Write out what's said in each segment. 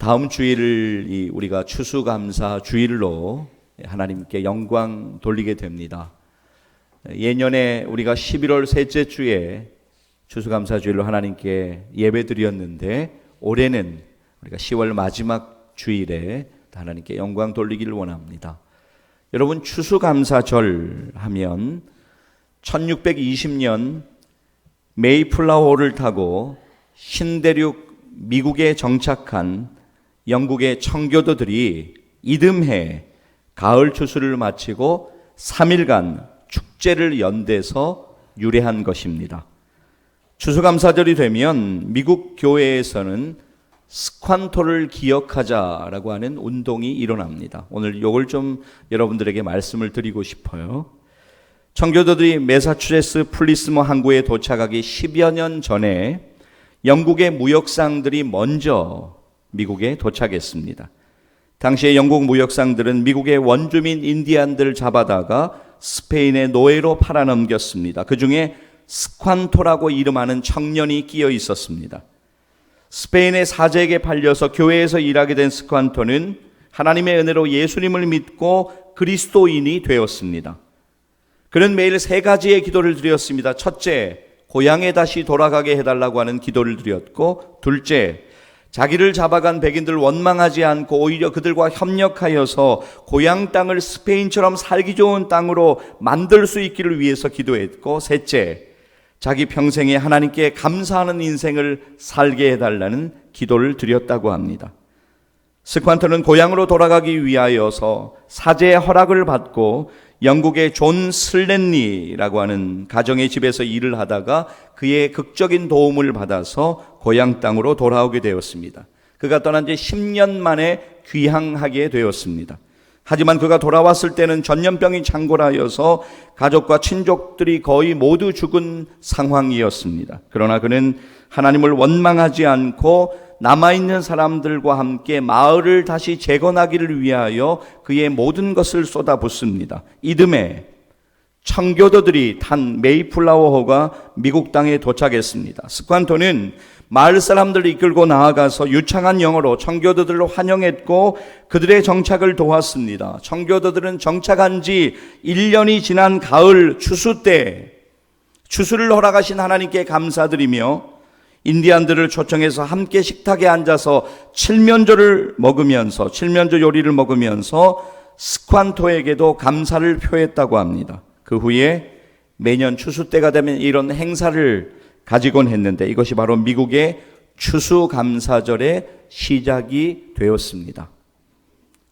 다음 주일을 우리가 추수감사 주일로 하나님께 영광 돌리게 됩니다. 예년에 우리가 11월 셋째 주에 추수감사 주일로 하나님께 예배 드렸는데, 올해는 우리가 10월 마지막 주일에 하나님께 영광 돌리기를 원합니다. 여러분, 추수감사절 하면 1620년 메이플라워를 타고 신대륙 미국에 정착한 영국의 청교도들이 이듬해 가을 추수를 마치고 3일간 축제를 연대서 유래한 것입니다. 추수감사절이 되면 미국 교회에서는 스ኳ토를 기억하자라고 하는 운동이 일어납니다. 오늘 이걸 좀 여러분들에게 말씀을 드리고 싶어요. 청교도들이 매사추세츠 플리스모 항구에 도착하기 10여 년 전에 영국의 무역상들이 먼저 미국에 도착했습니다. 당시에 영국 무역상들은 미국의 원주민 인디안들을 잡아다가 스페인의 노예로 팔아넘겼습니다. 그 중에 스ኳ토라고 이름하는 청년이 끼어 있었습니다. 스페인의 사제에게 팔려서 교회에서 일하게 된 스ኳ토는 하나님의 은혜로 예수님을 믿고 그리스도인이 되었습니다. 그는 매일 3가지의 기도를 드렸습니다. 첫째, 고향에 다시 돌아가게 해달라고 하는 기도를 드렸고, 둘째, 자기를 잡아간 백인들을 원망하지 않고 오히려 그들과 협력하여서 고향 땅을 스페인처럼 살기 좋은 땅으로 만들 수 있기를 위해서 기도했고, 셋째, 자기 평생에 하나님께 감사하는 인생을 살게 해달라는 기도를 드렸다고 합니다. 스ኳ토는 고향으로 돌아가기 위하여서 사제의 허락을 받고 영국의 존 슬랜리라고 하는 가정의 집에서 일을 하다가 그의 극적인 도움을 받아서 고향 땅으로 돌아오게 되었습니다. 그가 떠난 지 10년 만에 귀향하게 되었습니다. 하지만 그가 돌아왔을 때는 전염병이 창궐하여서 가족과 친족들이 거의 모두 죽은 상황이었습니다. 그러나 그는 하나님을 원망하지 않고 남아있는 사람들과 함께 마을을 다시 재건하기를 위하여 그의 모든 것을 쏟아붓습니다. 이듬해 청교도들이 탄 메이플라워호가 미국 땅에 도착했습니다. 스ኳ토는 마을 사람들을 이끌고 나아가서 유창한 영어로 청교도들을 환영했고 그들의 정착을 도왔습니다. 청교도들은 정착한 지 1년이 지난 가을 추수 때 추수를 허락하신 하나님께 감사드리며 인디안들을 초청해서 함께 식탁에 앉아서 칠면조 요리를 먹으면서 스ኳ토에게도 감사를 표했다고 합니다. 그 후에 매년 추수 때가 되면 이런 행사를 가지곤 했는데, 이것이 바로 미국의 추수감사절의 시작이 되었습니다.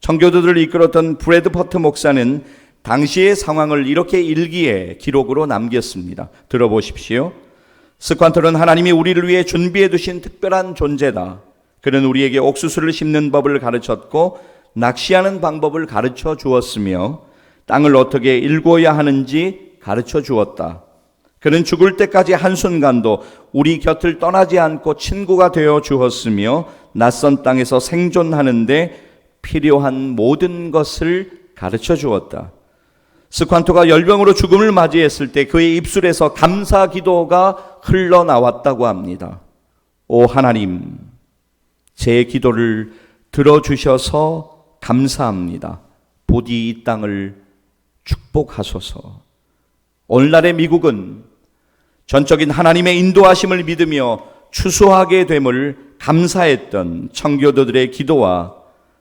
청교도들을 이끌었던 브래드퍼트 목사는 당시의 상황을 이렇게 일기에 기록으로 남겼습니다. 들어보십시오. 스ኳ토는 하나님이 우리를 위해 준비해 두신 특별한 존재다. 그는 우리에게 옥수수를 심는 법을 가르쳤고 낚시하는 방법을 가르쳐 주었으며 땅을 어떻게 일구어야 하는지 가르쳐 주었다. 그는 죽을 때까지 한순간도 우리 곁을 떠나지 않고 친구가 되어 주었으며 낯선 땅에서 생존하는데 필요한 모든 것을 가르쳐 주었다. 스ኳ토가 열병으로 죽음을 맞이했을 때 그의 입술에서 감사 기도가 흘러나왔다고 합니다. 오 하나님, 제 기도를 들어주셔서 감사합니다. 부디 이 땅을 축복하소서. 오늘날의 미국은 전적인 하나님의 인도하심을 믿으며 추수하게 됨을 감사했던 청교도들의 기도와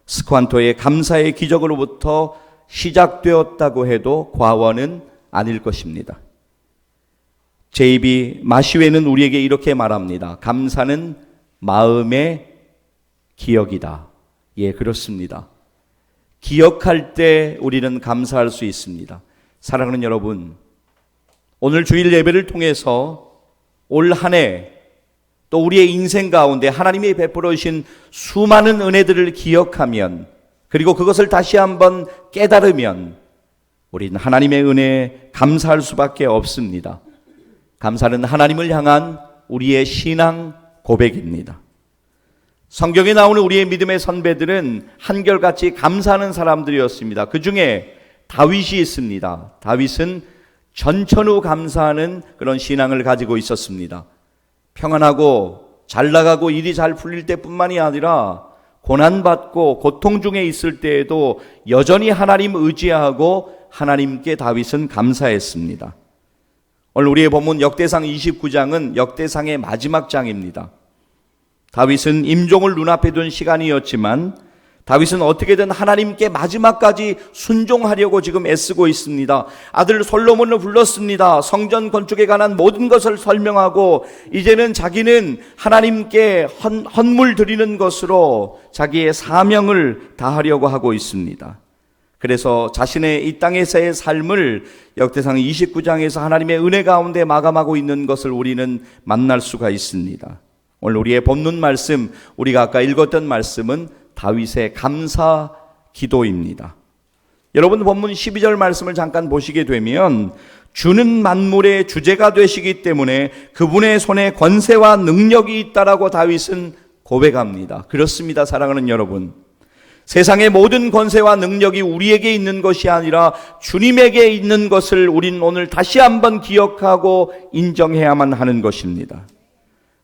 스ኳ토의 감사의 기적으로부터 시작되었다고 해도 과언은 아닐 것입니다. 제이비 마시웨는 우리에게 이렇게 말합니다. 감사는 마음의 기억이다. 예, 그렇습니다. 기억할 때 우리는 감사할 수 있습니다. 사랑하는 여러분, 오늘 주일 예배를 통해서 올 한 해 또 우리의 인생 가운데 하나님이 베풀어 주신 수많은 은혜들을 기억하면, 그리고 그것을 다시 한번 깨달으면 우리는 하나님의 은혜에 감사할 수밖에 없습니다. 감사는 하나님을 향한 우리의 신앙 고백입니다. 성경에 나오는 우리의 믿음의 선배들은 한결같이 감사하는 사람들이었습니다. 그 중에 다윗이 있습니다. 다윗은 전천후 감사하는 그런 신앙을 가지고 있었습니다. 평안하고 잘 나가고 일이 잘 풀릴 때뿐만이 아니라 고난받고 고통 중에 있을 때에도 여전히 하나님 의지하고 하나님께 다윗은 감사했습니다. 오늘 우리의 본문 역대상 29장은 역대상의 마지막 장입니다. 다윗은 임종을 눈앞에 둔 시간이었지만 다윗은 어떻게든 하나님께 마지막까지 순종하려고 지금 애쓰고 있습니다. 아들 솔로몬을 불렀습니다. 성전 건축에 관한 모든 것을 설명하고 이제는 자기는 하나님께 헌물 드리는 것으로 자기의 사명을 다하려고 하고 있습니다. 그래서 자신의 이 땅에서의 삶을 역대상 29장에서 하나님의 은혜 가운데 마감하고 있는 것을 우리는 만날 수가 있습니다. 오늘 우리의 본문 말씀, 우리가 아까 읽었던 말씀은 다윗의 감사 기도입니다. 여러분 본문 12절 말씀을 잠깐 보시게 되면 주는 만물의 주제가 되시기 때문에 그분의 손에 권세와 능력이 있다라고 다윗은 고백합니다. 그렇습니다, 사랑하는 여러분. 세상의 모든 권세와 능력이 우리에게 있는 것이 아니라 주님에게 있는 것을 우리는 오늘 다시 한번 기억하고 인정해야만 하는 것입니다.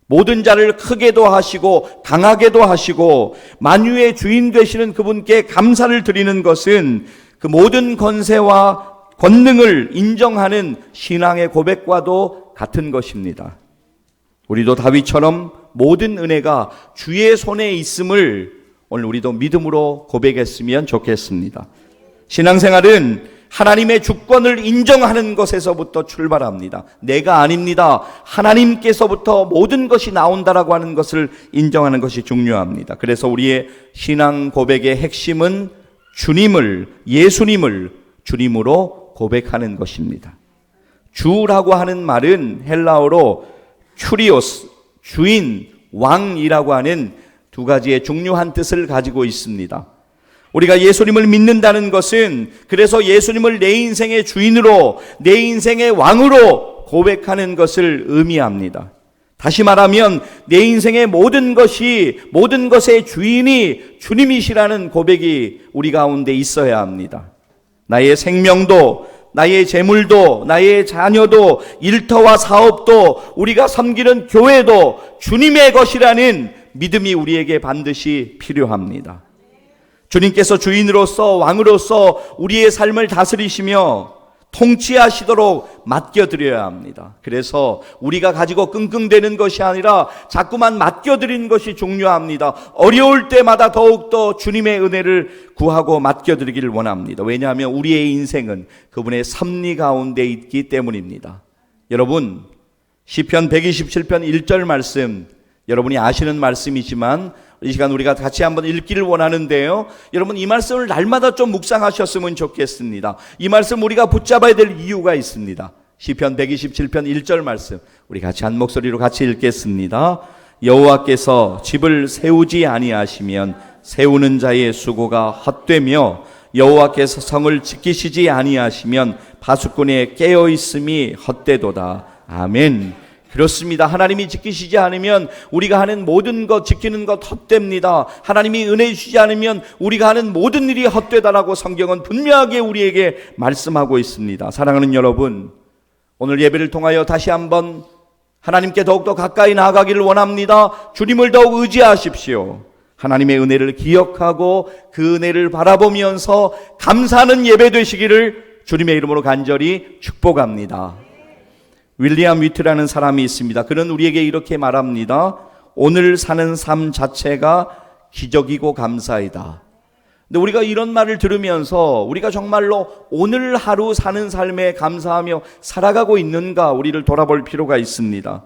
모든 자를 크게도 하시고 강하게도 하시고 만유의 주인 되시는 그분께 감사를 드리는 것은 그 모든 권세와 권능을 인정하는 신앙의 고백과도 같은 것입니다. 우리도 다윗처럼 모든 은혜가 주의 손에 있음을 오늘 우리도 믿음으로 고백했으면 좋겠습니다. 신앙생활은 하나님의 주권을 인정하는 것에서부터 출발합니다. 내가 아닙니다. 하나님께서부터 모든 것이 나온다라고 하는 것을 인정하는 것이 중요합니다. 그래서 우리의 신앙 고백의 핵심은 주님을, 예수님을 주님으로 고백하는 것입니다. 주라고 하는 말은 헬라어로 큐리오스, 주인, 왕이라고 하는 두 가지의 중요한 뜻을 가지고 있습니다. 우리가 예수님을 믿는다는 것은 그래서 예수님을 내 인생의 주인으로, 내 인생의 왕으로 고백하는 것을 의미합니다. 다시 말하면 내 인생의 모든 것이, 모든 것의 주인이 주님이시라는 고백이 우리 가운데 있어야 합니다. 나의 생명도, 나의 재물도, 나의 자녀도, 일터와 사업도, 우리가 섬기는 교회도 주님의 것이라는 믿음이 우리에게 반드시 필요합니다. 주님께서 주인으로서 왕으로서 우리의 삶을 다스리시며 통치하시도록 맡겨드려야 합니다. 그래서 우리가 가지고 끙끙대는 것이 아니라 자꾸만 맡겨드리는 것이 중요합니다. 어려울 때마다 더욱더 주님의 은혜를 구하고 맡겨드리기를 원합니다. 왜냐하면 우리의 인생은 그분의 섭리 가운데 있기 때문입니다. 여러분, 시편 127편 1절 말씀, 여러분이 아시는 말씀이지만 이 시간 우리가 같이 한번 읽기를 원하는데요. 여러분 이 말씀을 날마다 좀 묵상하셨으면 좋겠습니다. 이 말씀 우리가 붙잡아야 될 이유가 있습니다. 시편 127편 1절 말씀 우리 같이 한 목소리로 같이 읽겠습니다. 여호와께서 집을 세우지 아니하시면 세우는 자의 수고가 헛되며 여호와께서 성을 지키시지 아니하시면 파수꾼의 깨어있음이 헛되도다. 아멘. 그렇습니다. 하나님이 지키시지 않으면 우리가 하는 모든 것, 지키는 것 헛됩니다. 하나님이 은혜 주시지 않으면 우리가 하는 모든 일이 헛되다라고 성경은 분명하게 우리에게 말씀하고 있습니다. 사랑하는 여러분, 오늘 예배를 통하여 다시 한번 하나님께 더욱더 가까이 나아가기를 원합니다. 주님을 더욱 의지하십시오. 하나님의 은혜를 기억하고 그 은혜를 바라보면서 감사하는 예배 되시기를 주님의 이름으로 간절히 축복합니다. 윌리엄 위트라는 사람이 있습니다. 그는 우리에게 이렇게 말합니다. 오늘 사는 삶 자체가 기적이고 감사이다. 근데 우리가 이런 말을 들으면서 우리가 정말로 오늘 하루 사는 삶에 감사하며 살아가고 있는가 우리를 돌아볼 필요가 있습니다.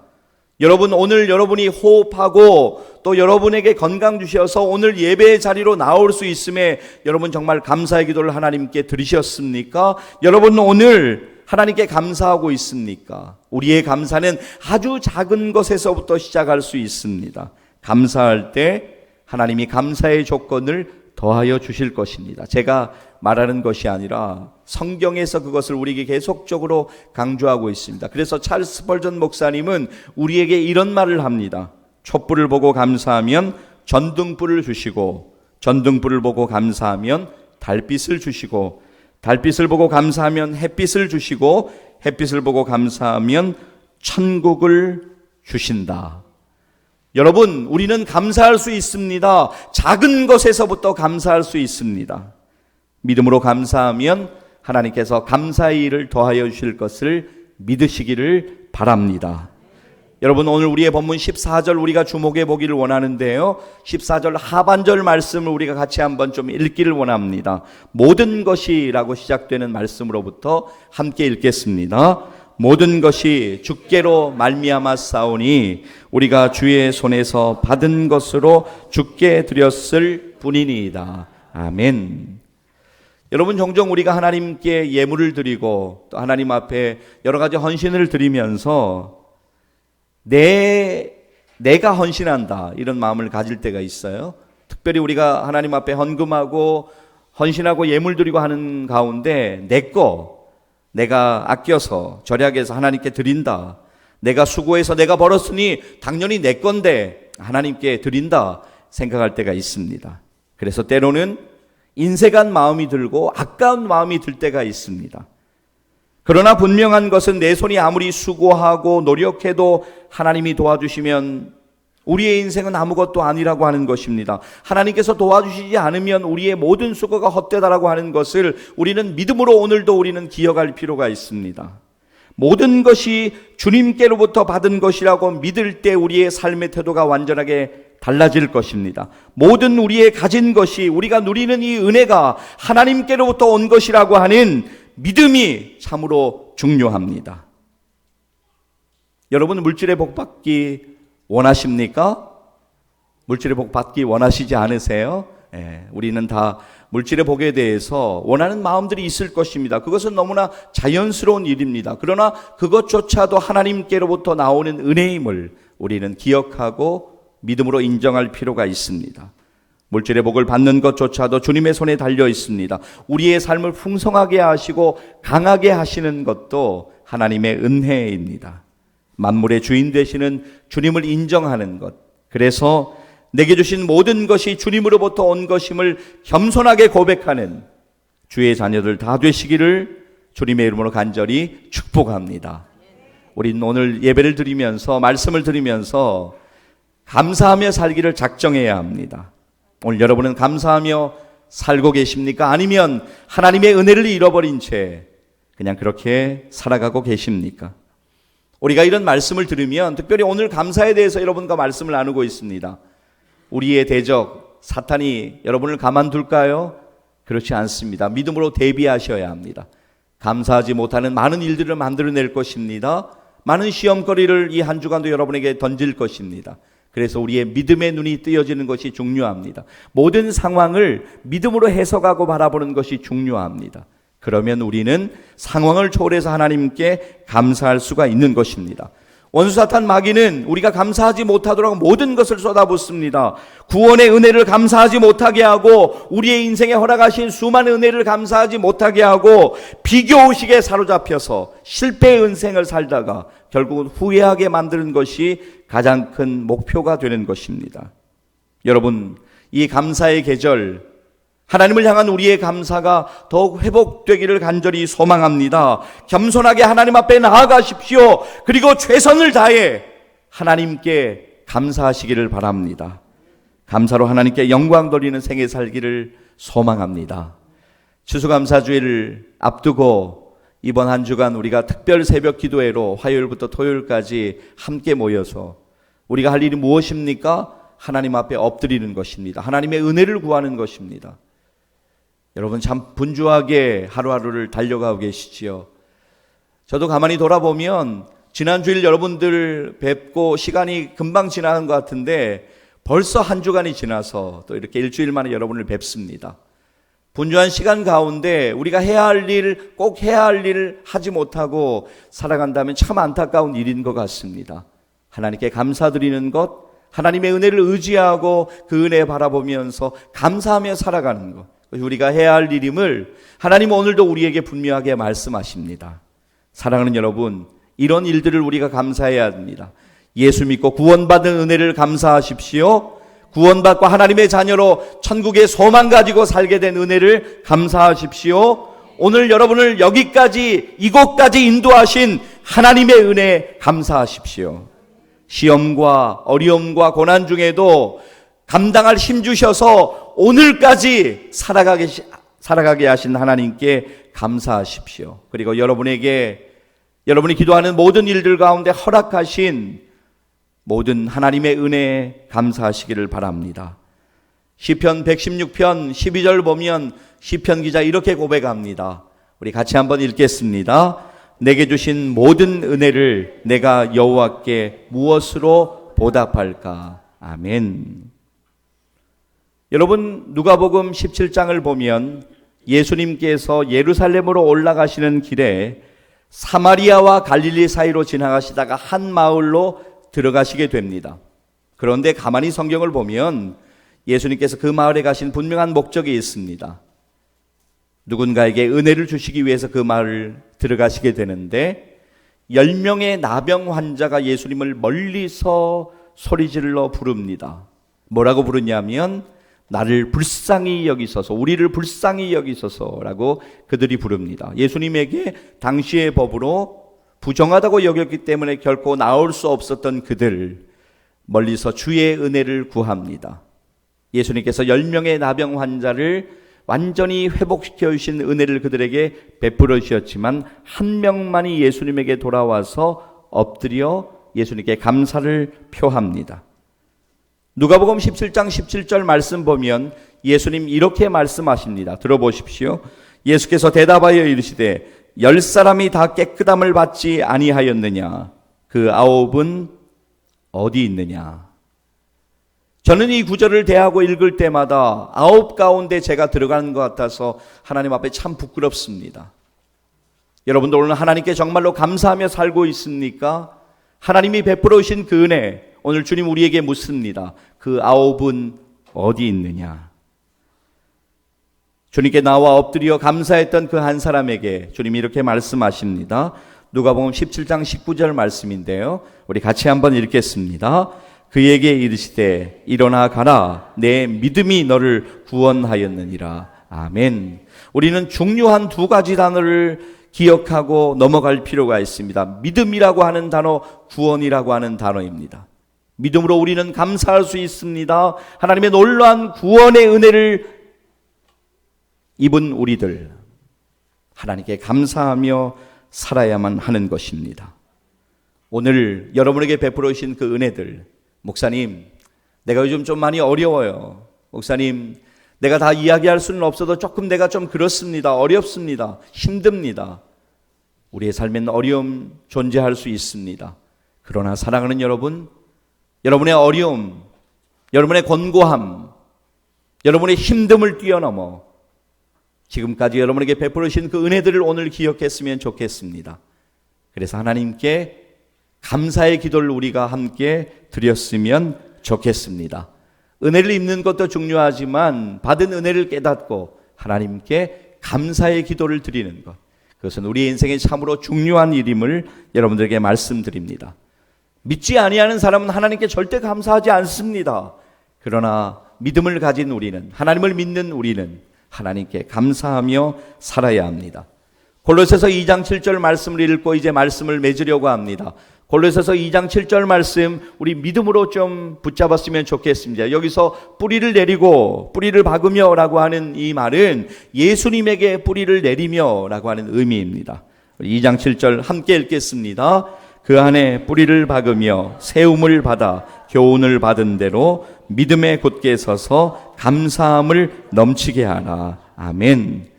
여러분 오늘 여러분이 호흡하고 또 여러분에게 건강 주셔서 오늘 예배의 자리로 나올 수 있음에 여러분 정말 감사의 기도를 하나님께 드리셨습니까? 여러분 오늘 하나님께 감사하고 있습니까? 우리의 감사는 아주 작은 것에서부터 시작할 수 있습니다. 감사할 때 하나님이 감사의 조건을 더하여 주실 것입니다. 제가 말하는 것이 아니라 성경에서 그것을 우리에게 계속적으로 강조하고 있습니다. 그래서 찰스 스펄전 목사님은 우리에게 이런 말을 합니다. 촛불을 보고 감사하면 전등불을 주시고 전등불을 보고 감사하면 달빛을 주시고 달빛을 보고 감사하면 햇빛을 주시고 햇빛을 보고 감사하면 천국을 주신다. 여러분, 우리는 감사할 수 있습니다. 작은 것에서부터 감사할 수 있습니다. 믿음으로 감사하면 하나님께서 감사의 일을 더하여 주실 것을 믿으시기를 바랍니다. 여러분, 오늘 우리의 본문 14절 우리가 주목해 보기를 원하는데요, 14절 하반절 말씀을 우리가 같이 한번 좀 읽기를 원합니다. 모든 것이라고 시작되는 말씀으로부터 함께 읽겠습니다. 모든 것이 주께로 말미암아 싸우니 우리가 주의 손에서 받은 것으로 주께 드렸을 뿐이니이다. 아멘. 여러분, 종종 우리가 하나님께 예물을 드리고 또 하나님 앞에 여러 가지 헌신을 드리면서 내가 헌신한다 이런 마음을 가질 때가 있어요. 특별히 우리가 하나님 앞에 헌금하고 헌신하고 예물 드리고 하는 가운데 내가 아껴서 절약해서 하나님께 드린다, 내가 수고해서 내가 벌었으니 당연히 내 건데 하나님께 드린다 생각할 때가 있습니다. 그래서 때로는 인색한 마음이 들고 아까운 마음이 들 때가 있습니다. 그러나 분명한 것은 내 손이 아무리 수고하고 노력해도 하나님이 도와주시면 우리의 인생은 아무것도 아니라고 하는 것입니다. 하나님께서 도와주시지 않으면 우리의 모든 수고가 헛되다라고 하는 것을 우리는 믿음으로 오늘도 우리는 기억할 필요가 있습니다. 모든 것이 주님께로부터 받은 것이라고 믿을 때 우리의 삶의 태도가 완전하게 달라질 것입니다. 모든 우리의 가진 것이, 우리가 누리는 이 은혜가 하나님께로부터 온 것이라고 하는 믿음이 참으로 중요합니다. 여러분, 물질의 복 받기 원하십니까? 물질의 복 받기 원하시지 않으세요? 우리는 다 물질의 복에 대해서 원하는 마음들이 있을 것입니다. 그것은 너무나 자연스러운 일입니다. 그러나 그것조차도 하나님께로부터 나오는 은혜임을 우리는 기억하고 믿음으로 인정할 필요가 있습니다. 물질의 복을 받는 것조차도 주님의 손에 달려 있습니다. 우리의 삶을 풍성하게 하시고 강하게 하시는 것도 하나님의 은혜입니다. 만물의 주인 되시는 주님을 인정하는 것, 그래서 내게 주신 모든 것이 주님으로부터 온 것임을 겸손하게 고백하는 주의 자녀들 다 되시기를 주님의 이름으로 간절히 축복합니다. 우리는 오늘 예배를 드리면서, 말씀을 드리면서 감사하며 살기를 작정해야 합니다. 오늘 여러분은 감사하며 살고 계십니까? 아니면 하나님의 은혜를 잃어버린 채 그냥 그렇게 살아가고 계십니까? 우리가 이런 말씀을 들으면, 특별히 오늘 감사에 대해서 여러분과 말씀을 나누고 있습니다. 우리의 대적 사탄이 여러분을 가만둘까요? 그렇지 않습니다. 믿음으로 대비하셔야 합니다. 감사하지 못하는 많은 일들을 만들어낼 것입니다. 많은 시험거리를 이 한 주간도 여러분에게 던질 것입니다. 그래서 우리의 믿음의 눈이 뜨여지는 것이 중요합니다. 모든 상황을 믿음으로 해석하고 바라보는 것이 중요합니다. 그러면 우리는 상황을 초월해서 하나님께 감사할 수가 있는 것입니다. 원수 사탄 마귀는 우리가 감사하지 못하도록 모든 것을 쏟아붓습니다. 구원의 은혜를 감사하지 못하게 하고, 우리의 인생에 허락하신 수많은 은혜를 감사하지 못하게 하고, 비교의식에 사로잡혀서 실패의 인생을 살다가 결국은 후회하게 만드는 것이 가장 큰 목표가 되는 것입니다. 여러분, 이 감사의 계절, 하나님을 향한 우리의 감사가 더욱 회복되기를 간절히 소망합니다. 겸손하게 하나님 앞에 나아가십시오. 그리고 최선을 다해 하나님께 감사하시기를 바랍니다. 감사로 하나님께 영광 돌리는 생애 살기를 소망합니다. 추수감사주일을 앞두고 이번 한 주간 우리가 특별 새벽 기도회로 화요일부터 토요일까지 함께 모여서 우리가 할 일이 무엇입니까? 하나님 앞에 엎드리는 것입니다. 하나님의 은혜를 구하는 것입니다. 여러분, 참 분주하게 하루하루를 달려가고 계시지요. 저도 가만히 돌아보면 지난 주일 여러분들 뵙고 시간이 금방 지나간 것 같은데 벌써 한 주간이 지나서 또 이렇게 일주일 만에 여러분을 뵙습니다. 분주한 시간 가운데 우리가 해야 할 일, 꼭 해야 할 일을 하지 못하고 살아간다면 참 안타까운 일인 것 같습니다. 하나님께 감사드리는 것, 하나님의 은혜를 의지하고 그 은혜 바라보면서 감사하며 살아가는 것, 우리가 해야 할 일임을 하나님 오늘도 우리에게 분명하게 말씀하십니다. 사랑하는 여러분, 이런 일들을 우리가 감사해야 합니다. 예수 믿고 구원받은 은혜를 감사하십시오. 구원받고 하나님의 자녀로 천국의 소망 가지고 살게 된 은혜를 감사하십시오. 오늘 여러분을 여기까지, 이곳까지 인도하신 하나님의 은혜 감사하십시오. 시험과 어려움과 고난 중에도 감당할 힘 주셔서 오늘까지 살아가게 하신 하나님께 감사하십시오. 그리고 여러분이 기도하는 모든 일들 가운데 허락하신 모든 하나님의 은혜에 감사하시기를 바랍니다. 시편 116편 12절 보면 시편 기자 이렇게 고백합니다. 우리 같이 한번 읽겠습니다. 내게 주신 모든 은혜를 내가 여호와께 무엇으로 보답할까? 아멘. 여러분, 누가복음 17장을 보면 예수님께서 예루살렘으로 올라가시는 길에 사마리아와 갈릴리 사이로 지나가시다가 한 마을로 들어가시게 됩니다. 그런데 가만히 성경을 보면 예수님께서 그 마을에 가신 분명한 목적이 있습니다. 누군가에게 은혜를 주시기 위해서 그 마을을 들어가시게 되는데 10명의 나병 환자가 예수님을 멀리서 소리질러 부릅니다. 뭐라고 부르냐면 나를 불쌍히 여기소서, 우리를 불쌍히 여기소서라고 그들이 부릅니다. 예수님에게 당시의 법으로 부정하다고 여겼기 때문에 결코 나올 수 없었던 그들, 멀리서 주의 은혜를 구합니다. 예수님께서 10명의 나병 환자를 완전히 회복시켜 주신 은혜를 그들에게 베풀어 주셨지만 한 명만이 예수님에게 돌아와서 엎드려 예수님께 감사를 표합니다. 누가복음 17장 17절 말씀 보면 예수님 이렇게 말씀하십니다. 들어보십시오. 예수께서 대답하여 이르시되 10사람이 다 깨끗함을 받지 아니하였느냐? 그 9은 어디 있느냐? 저는 이 구절을 대하고 읽을 때마다 9 가운데 제가 들어가는 것 같아서 하나님 앞에 참 부끄럽습니다. 여러분들 오늘 하나님께 정말로 감사하며 살고 있습니까? 하나님이 베풀어 주신 그 은혜, 오늘 주님 우리에게 묻습니다. 그 9은 어디 있느냐? 주님께 나와 엎드려 감사했던 그 한 사람에게 주님이 이렇게 말씀하십니다. 누가복음 17장 19절 말씀인데요. 우리 같이 한번 읽겠습니다. 그에게 이르시되 일어나 가라, 내 믿음이 너를 구원하였느니라. 아멘. 우리는 중요한 2가지 단어를 기억하고 넘어갈 필요가 있습니다. 믿음이라고 하는 단어, 구원이라고 하는 단어입니다. 믿음으로 우리는 감사할 수 있습니다. 하나님의 놀라운 구원의 은혜를 입은 우리들, 하나님께 감사하며 살아야만 하는 것입니다. 오늘 여러분에게 베풀어 주신 그 은혜들, 목사님, 내가 요즘 좀 많이 어려워요. 목사님, 내가 다 이야기할 수는 없어도 조금 내가 좀 그렇습니다. 어렵습니다. 힘듭니다. 우리의 삶엔 어려움 존재할 수 있습니다. 그러나 사랑하는 여러분, 여러분의 어려움, 여러분의 곤고함, 여러분의 힘듦을 뛰어넘어 지금까지 여러분에게 베풀어 주신 그 은혜들을 오늘 기억했으면 좋겠습니다. 그래서 하나님께 감사의 기도를 우리가 함께 드렸으면 좋겠습니다. 은혜를 입는 것도 중요하지만 받은 은혜를 깨닫고 하나님께 감사의 기도를 드리는 것, 그것은 우리의 인생에 참으로 중요한 일임을 여러분들에게 말씀드립니다. 믿지 아니하는 사람은 하나님께 절대 감사하지 않습니다. 그러나 믿음을 가진 우리는, 하나님을 믿는 우리는 하나님께 감사하며 살아야 합니다. 골로새서 2장 7절 말씀을 읽고 이제 말씀을 맺으려고 합니다. 골로새서 2장 7절 말씀 우리 믿음으로 좀 붙잡았으면 좋겠습니다. 여기서 뿌리를 내리고 뿌리를 박으며 라고 하는 이 말은 예수님에게 뿌리를 내리며 라고 하는 의미입니다. 2장 7절 함께 읽겠습니다. 그 안에 뿌리를 박으며 세움을 받아 교훈을 받은 대로 믿음에 굳게 서서 감사함을 넘치게 하라. 아멘.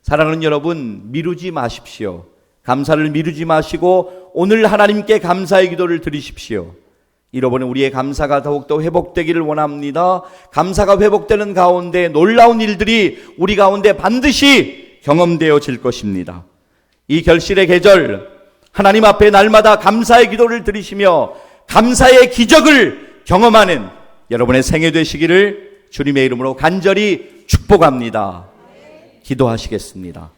사랑하는 여러분, 미루지 마십시오. 감사를 미루지 마시고 오늘 하나님께 감사의 기도를 드리십시오. 잃어버린 우리의 감사가 더욱더 회복되기를 원합니다. 감사가 회복되는 가운데 놀라운 일들이 우리 가운데 반드시 경험되어질 것입니다. 이 결실의 계절, 하나님 앞에 날마다 감사의 기도를 드리시며 감사의 기적을 경험하는 여러분의 생애 되시기를 주님의 이름으로 간절히 축복합니다. 기도하시겠습니다.